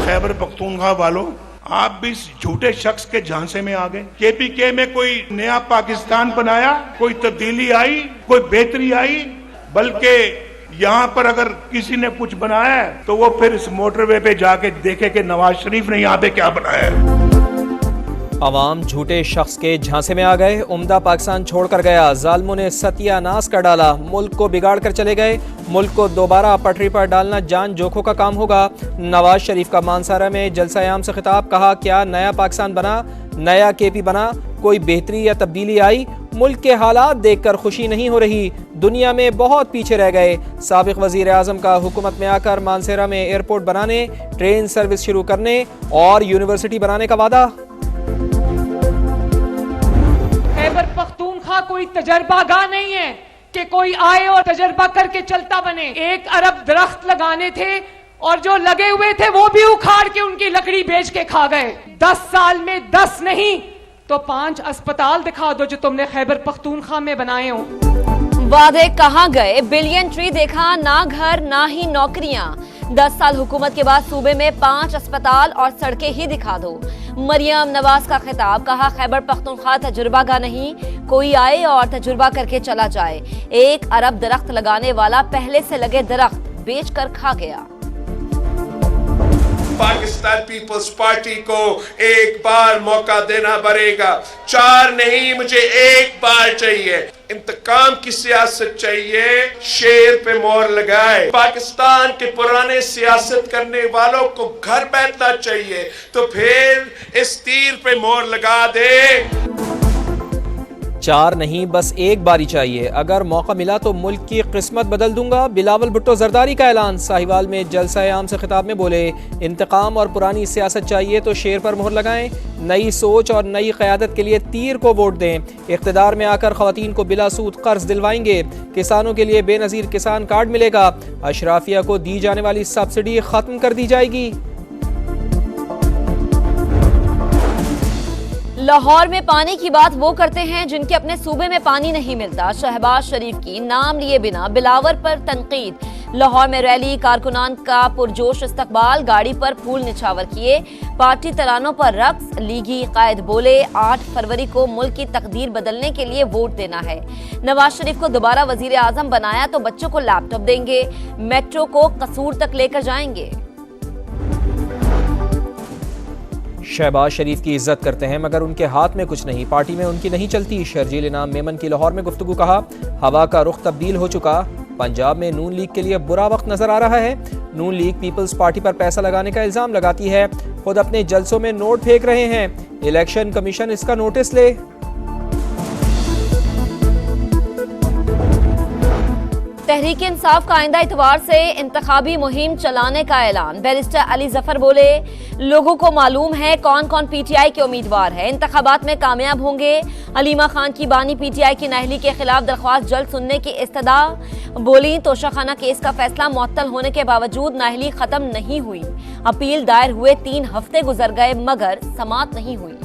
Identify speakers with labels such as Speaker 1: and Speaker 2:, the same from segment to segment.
Speaker 1: खैबर पख्तूनख्वा वालों, आप भी इस झूठे शख्स के झांसे में आ गए। केपीके में कोई नया पाकिस्तान बनाया, कोई तब्दीली आई, कोई बेहतरी आई, बल्कि यहाँ पर अगर किसी ने कुछ बनाया है तो वो फिर इस मोटरवे पे जाके देखे कि नवाज शरीफ ने यहाँ पे क्या बनाया है।
Speaker 2: अवाम झूठे शख्स के झांसे में आ गए। उम्दा पाकिस्तान छोड़कर गया, जालिमों ने सत्यानाश कर डाला, मुल्क को बिगाड़ कर चले गए। मुल्क को दोबारा पटरी पर डालना जान जोखों का काम होगा। नवाज शरीफ का मानसारा में जलसा-ए-आम से खिताब, कहा क्या नया पाकिस्तान बना, नया केपी बना, कोई बेहतरी या तब्दीली आई? मुल्क के हालात देखकर खुशी नहीं हो रही, दुनिया में बहुत पीछे रह गए। साबिक वजीर आजम का हुकूमत में आकर मानसेरा में एयरपोर्ट बनाने, ट्रेन सर्विस शुरू करने और यूनिवर्सिटी बनाने का वादा।
Speaker 3: खैबर पख्तूनख्वा कोई तजर्बागाह नहीं है कि कोई आए और तजर्बा करके चलता बने। 1 अरब दरख्त लगाने थे और जो लगे हुए थे वो भी उखाड़ के उनकी लकड़ी बेच के खा गए। 10 साल में 10 नहीं तो 5 अस्पताल दिखा दो जो तुमने खैबर पख्तूनख्वा में बनाए हो।
Speaker 4: वादे कहाँ गए? बिलियन ट्री देखा, ना घर ना ही नौकरियां। 10 साल हुकूमत के बाद सूबे में 5 अस्पताल और सड़कें ही दिखा दो। मरियम नवाज का खिताब, कहा खैबर पख्तूनख्वा तजुर्बा नहीं, कोई आए और तजुर्बा करके चला जाए। 1 अरब दरख्त लगाने वाला पहले से लगे दरख्त बेचकर खा गया।
Speaker 5: पाकिस्तान पीपल्स पार्टी को एक बार मौका देना पड़ेगा। 4 नहीं, मुझे 1 बार चाहिए। इंतकाम की सियासत चाहिए, शेर पे मोहर लगाए। पाकिस्तान के पुराने सियासत करने वालों को घर बैठना चाहिए, तो फिर इस तीर पे मोहर लगा दे।
Speaker 2: 4 नहीं, बस 1 बारी चाहिए। अगर मौका मिला तो मुल्क की किस्मत बदल दूंगा। बिलावल भुट्टो जरदारी का ऐलान। साहिवाल में जलसा-ए-आम से खिताब में बोले, इंतकाम और पुरानी सियासत चाहिए तो शेर पर मोहर लगाएं। नई सोच और नई क़यादत के लिए तीर को वोट दें। इक़्तिदार में आकर ख़वातीन को बिला सूद कर्ज दिलवाएंगे। किसानों के लिए बेनज़ीर किसान कार्ड मिलेगा। अशराफिया को दी जाने वाली सब्सिडी खत्म कर दी जाएगी।
Speaker 4: लाहौर में पानी की बात वो करते हैं जिनके अपने सूबे में पानी नहीं मिलता। शहबाज शरीफ की नाम लिए बिना बिलावर पर तनकीद। लाहौर में रैली, कारकुनान का पुरजोश इस्तकबाल, गाड़ी पर फूल निछावर किए, पार्टी तरानों पर रक्स। लीगी कायद बोले, 8 फरवरी को मुल्क की तकदीर बदलने के लिए वोट देना है। नवाज शरीफ को दोबारा वजीर आजम बनाया तो बच्चों को लैपटॉप देंगे, मेट्रो को कसूर तक लेकर जाएंगे।
Speaker 2: शहबाज शरीफ की इज्जत करते हैं मगर उनके हाथ में कुछ नहीं, पार्टी में उनकी नहीं चलती। शर्जील इनाम मेमन की लाहौर में गुफ्तगू, कहा हवा का रुख तब्दील हो चुका। पंजाब में नून लीग के लिए बुरा वक्त नजर आ रहा है। नून लीग पीपल्स पार्टी पर पैसा लगाने का इल्जाम लगाती है, खुद अपने जलसों में नोट फेंक रहे हैं। इलेक्शन कमीशन इसका नोटिस ले।
Speaker 4: तहरीक इंसाफ का आइंदा इतवार से इंतखाबी मुहिम चलाने का ऐलान। बैरिस्टर अली जफर बोले, लोगों को मालूम है कौन कौन पीटीआई के उम्मीदवार है, इंतखाबात में कामयाब होंगे। अलीमा खान की बानी पीटीआई की नाअहली के खिलाफ दरख्वास्त जल्द सुनने की इस्तदा। बोली, तोशाखाना केस का फैसला मुअत्तल होने के बावजूद नाअहली खत्म नहीं हुई। अपील दायर हुए 3 हफ्ते गुजर गए मगर समाअत नहीं हुई।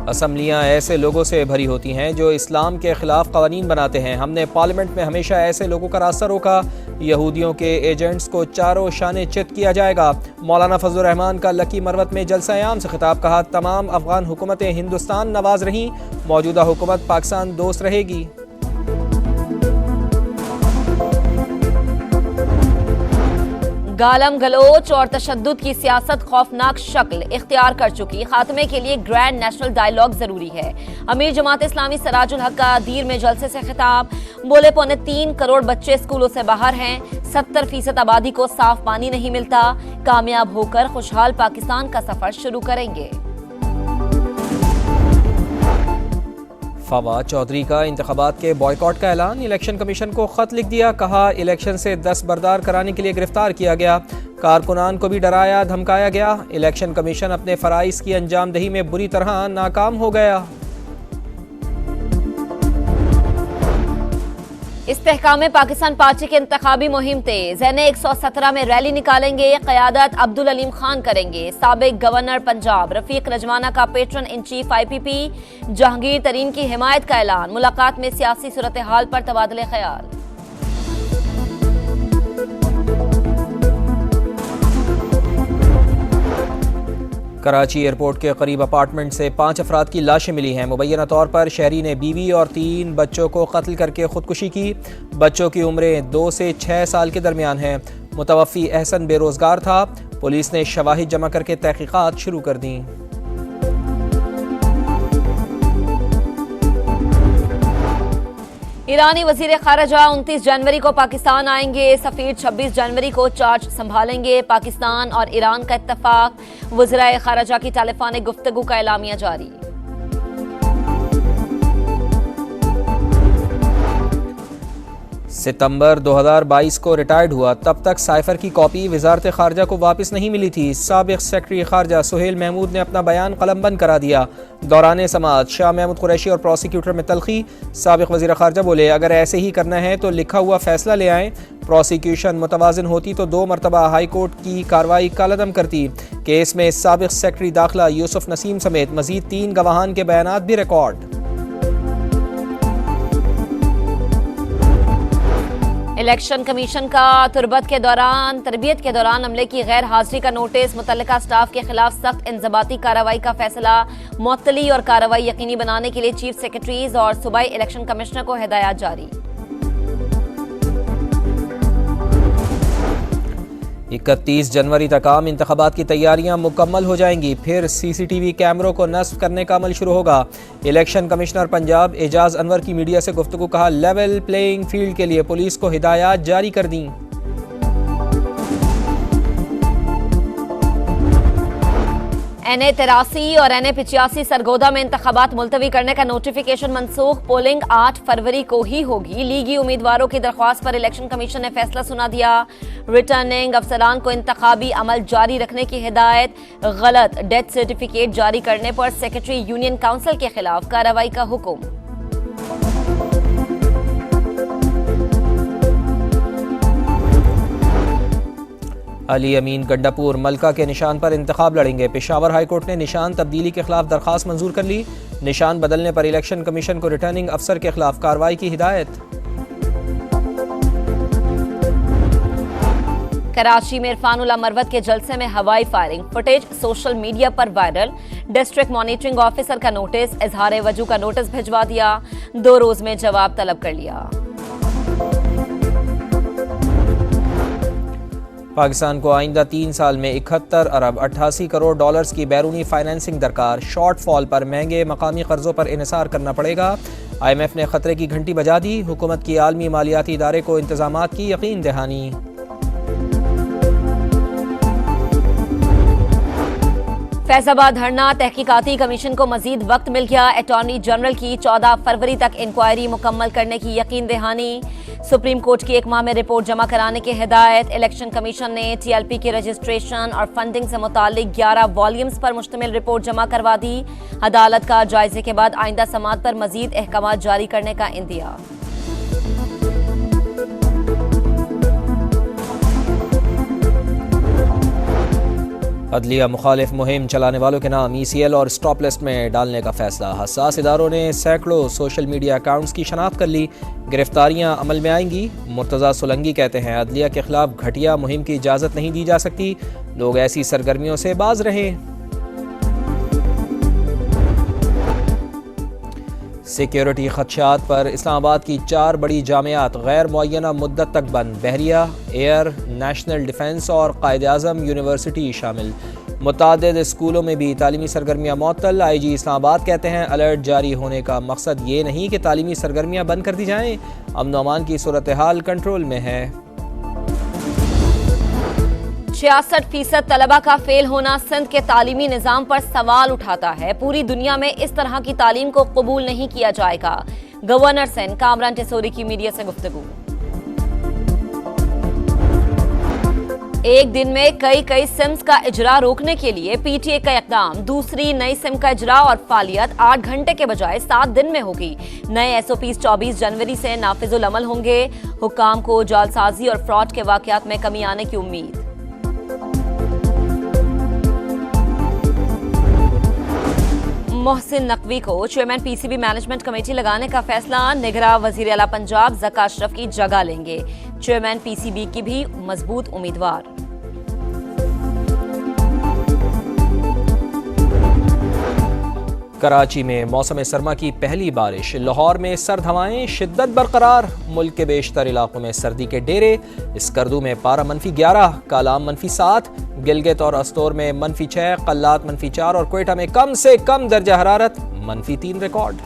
Speaker 2: असम्बलियाँ ऐसे लोगों से भरी होती हैं जो इस्लाम के खिलाफ कवानीन बनाते हैं। हमने पार्लियामेंट में हमेशा ऐसे लोगों का रास्ता रोका। यहूदियों के एजेंट्स को चारों शाने चित किया जाएगा। मौलाना फजलुर रहमान का लकी मरवत में जलसा-ए-आम से खिताब, कहा तमाम अफगान हुकूमतें हिंदुस्तान नवाज रहीं, मौजूदा हुकूमत पाकिस्तान दोस्त रहेगी।
Speaker 4: गालम गलोच और तशद्दुद की सियासत खौफनाक शक्ल इख्तियार कर चुकी। खात्मे के लिए ग्रैंड नेशनल डायलॉग जरूरी है। अमीर जमात इस्लामी सराजुल हक का दीर में जलसे से खिताब। बोले, 3.25 करोड़ बच्चे स्कूलों से बाहर हैं, 70% आबादी को साफ पानी नहीं मिलता। कामयाब होकर खुशहाल पाकिस्तान का सफर शुरू करेंगे।
Speaker 2: फवाद चौधरी का इंतखाबात के बॉयकॉट का ऐलान। इलेक्शन कमीशन को खत लिख दिया, कहा इलेक्शन से दस्तबरदार कराने के लिए गिरफ्तार किया गया। कारकुनान को भी डराया धमकाया गया। इलेक्शन कमीशन अपने फराइज की अंजामदही में बुरी तरह नाकाम हो गया।
Speaker 4: इस्तेहकाम पाकिस्तान पार्टी की इंतखाबी मुहिम तेज। एनए 117 में रैली निकालेंगे। क़यादत अब्दुल अलीम खान करेंगे। साबिक गवर्नर पंजाब रफीक रजवाना का patron in chief IPP Jahangir Tareen की हिमायत का ऐलान। मुलाकात में सियासी सूरत हाल पर तबादले ख्याल।
Speaker 2: कराची एयरपोर्ट के करीब अपार्टमेंट से 5 अफराद की लाशें मिली हैं। मुबैना तौर पर शहरी ने बीवी और 3 बच्चों को कत्ल करके खुदकुशी की। बच्चों की उम्रें 2 से 6 साल के दरमियान हैं। मुतवफ़ी अहसन बेरोजगार था। पुलिस ने शवाहिद जमा करके तहकीकात शुरू कर दी।
Speaker 4: ईरानी वजीर खारजा 29 जनवरी को पाकिस्तान आएंगे। सफीर 26 जनवरी को चार्ज संभालेंगे। पाकिस्तान और ईरान का इत्तफाक। वज़ीर खारजा की टेलीफोनिक गुफ्तगू का एलामिया जारी।
Speaker 2: सितंबर 2022 को रिटायर्ड हुआ, तब तक साइफर की कॉपी वजारत खारजा को वापस नहीं मिली थी। साबिक सेक्रेटरी खारजा सुहेल महमूद ने अपना बयान कलमबंद करा दिया। दौरान समाअत शाह महमूद कुरैशी और प्रोसिक्यूटर में तलखी। साबिक वजीर खारजा बोले, अगर ऐसे ही करना है तो लिखा हुआ फैसला ले आएं। प्रोसिक्यूशन मुतवाज़िन होती तो 2 मरतबा हाई कोर्ट की कार्रवाई कालअदम करती। केस में साबिक सेक्रेटरी दाखिला यूसुफ नसीम समेत मजीद 3 गवाहान के बयानात भी रिकॉर्ड।
Speaker 4: इलेक्शन कमीशन का तरबियत के दौरान अमले की गैर हाजिरी का नोटिस। मुतल्लिका स्टाफ के खिलाफ सख्त इंजबाती कार्रवाई का फैसला। मुअत्तली और कार्रवाई यकीनी बनाने के लिए चीफ सेक्रेटरीज और सूबाई इलेक्शन कमिश्नर को हिदायत जारी।
Speaker 2: 31 जनवरी तक आम इंतखाबात की तैयारियां मुकम्मल हो जाएंगी। फिर CCTV कैमरों को नस्ब करने का अमल शुरू होगा। इलेक्शन कमिश्नर पंजाब एजाज अनवर की मीडिया से गुफ्तगू। कहा, लेवल प्लेइंग फील्ड के लिए पुलिस को हिदायत जारी कर दी।
Speaker 4: NA 83 और NA 85 सरगोदा में इंतखाबात मुलतवी करने का नोटिफिकेशन मनसूख। पोलिंग 8 फरवरी को ही होगी। लीगी उम्मीदवारों की दरख्वास्त पर इलेक्शन कमीशन ने फैसला सुना दिया। रिटर्निंग अफसरान को इंतखाबी अमल जारी रखने की हिदायत। गलत डेथ सर्टिफिकेट जारी करने पर सेक्रेटरी यूनियन काउंसिल के खिलाफ कार्रवाई का हुक्म।
Speaker 2: अली अमीन गंडापुर मलका के निशान पर इंतखाब लड़ेंगे। पेशावर हाईकोर्ट ने निशान तब्दीली के खिलाफ दरखास्त मंजूर कर ली। निशान बदलने पर इलेक्शन कमीशन को रिटर्निंग अफसर के खिलाफ कार्रवाई की हिदायत।
Speaker 4: कराची में इरफानुल्लाह मरवत के जलसे में हवाई फायरिंग। फुटेज सोशल मीडिया पर वायरल। डिस्ट्रिक्ट मॉनिटरिंग ऑफिसर का नोटिस। इजहार वजू का नोटिस भिजवा दिया। 2 रोज में जवाब तलब कर लिया।
Speaker 2: पाकिस्तान को आइंदा 3 साल में 71 अरब 88 करोड़ डॉलर्स की बैरूनी फाइनेंसिंग दरकार। शॉर्टफॉल पर महंगे मकामी कर्जों पर इन्हिसार करना पड़ेगा। IMF ने खतरे की घंटी बजा दी। हुकूमत की आलमी मालियाती इदारे को इंतजामात की यकीन दहानी।
Speaker 4: फैजाबाद धरना। तहकीकाती कमीशन को मजीद वक्त मिल गया। अटॉर्नी जनरल की 14 फरवरी तक इंक्वायरी मुकम्मल करने की यकीन दहानी। सुप्रीम कोर्ट की 1 माह में रिपोर्ट जमा कराने की हिदायत। इलेक्शन कमीशन ने TLP के रजिस्ट्रेशन और फंडिंग से मुतालिक 11 वॉल्यूम्स पर मुश्तमिल रिपोर्ट जमा करवा दी। अदालत का जायजे के बाद आइंदा समात पर मजीद अहकामात जारी करने का इंदिया।
Speaker 2: अदलिया मुखालिफ मुहिम चलाने वालों के नाम ECL और स्टॉप लिस्ट में डालने का फैसला। हसास इदारों ने सैकड़ों सोशल मीडिया अकाउंट्स की शनाख्त कर ली। गिरफ्तारियां अमल में आएंगी। मुर्तज़ा सुलंगी कहते हैं, अदलिया के खिलाफ घटिया मुहिम की इजाज़त नहीं दी जा सकती। लोग ऐसी सरगर्मियों से बाज रहें। सिक्योरिटी खदशात पर इस्लामाबाद की 4 बड़ी जामियात गैर मुअय्यना मुद्दत तक बंद। बहरिया, एयर, नेशनल डिफेंस और कायद आज़म यूनिवर्सिटी शामिल। मुतादिद स्कूलों में भी तालीमी सरगर्मियाँ मुअत्तल। IG इस्लामाबाद कहते हैं, अलर्ट जारी होने का मकसद ये नहीं कि तालीमी सरगर्मियाँ बंद कर दी जाएँ। अमन अमान की सूरत हाल कंट्रोल में है।
Speaker 4: 66% तलबा का फेल होना सिंध के तालीमी निज़ाम पर सवाल उठाता है। पूरी दुनिया में इस तरह की तालीम को कबूल नहीं किया जाएगा। गवर्नर सिंध कामरान टेसोरी की मीडिया से गुफ्तगू। एक दिन में कई सिम्स का इजरा रोकने के लिए पीटीए का इकदाम। दूसरी नई सिम का इजरा और फालियत 8 घंटे के बजाय 7 दिन में होगी। नए एसओपीज 24 जनवरी से नाफिजुल अमल होंगे। हुक्काम को जालसाजी और फ्रॉड के वाकयात में कमी आने की उम्मीद। मोहसिन नकवी को चेयरमैन पीसीबी मैनेजमेंट कमेटी लगाने का फैसला। निगरां वजीर आला पंजाब ज़का अशरफ की जगह लेंगे। चेयरमैन पीसीबी की भी मजबूत उम्मीदवार।
Speaker 2: कराची में मौसम सरमा की पहली बारिश। लाहौर में सर्द हवाएं शिद्दत बरकरार। मुल्क के बेशतर इलाकों में सर्दी के डेरे। स्कर्दू में पारा -11, कालाम -7, गिलगित और अस्तोर में -6, कल्लात -4 और क्वेटा में कम से कम दर्जा हरारत -3 रिकॉर्ड।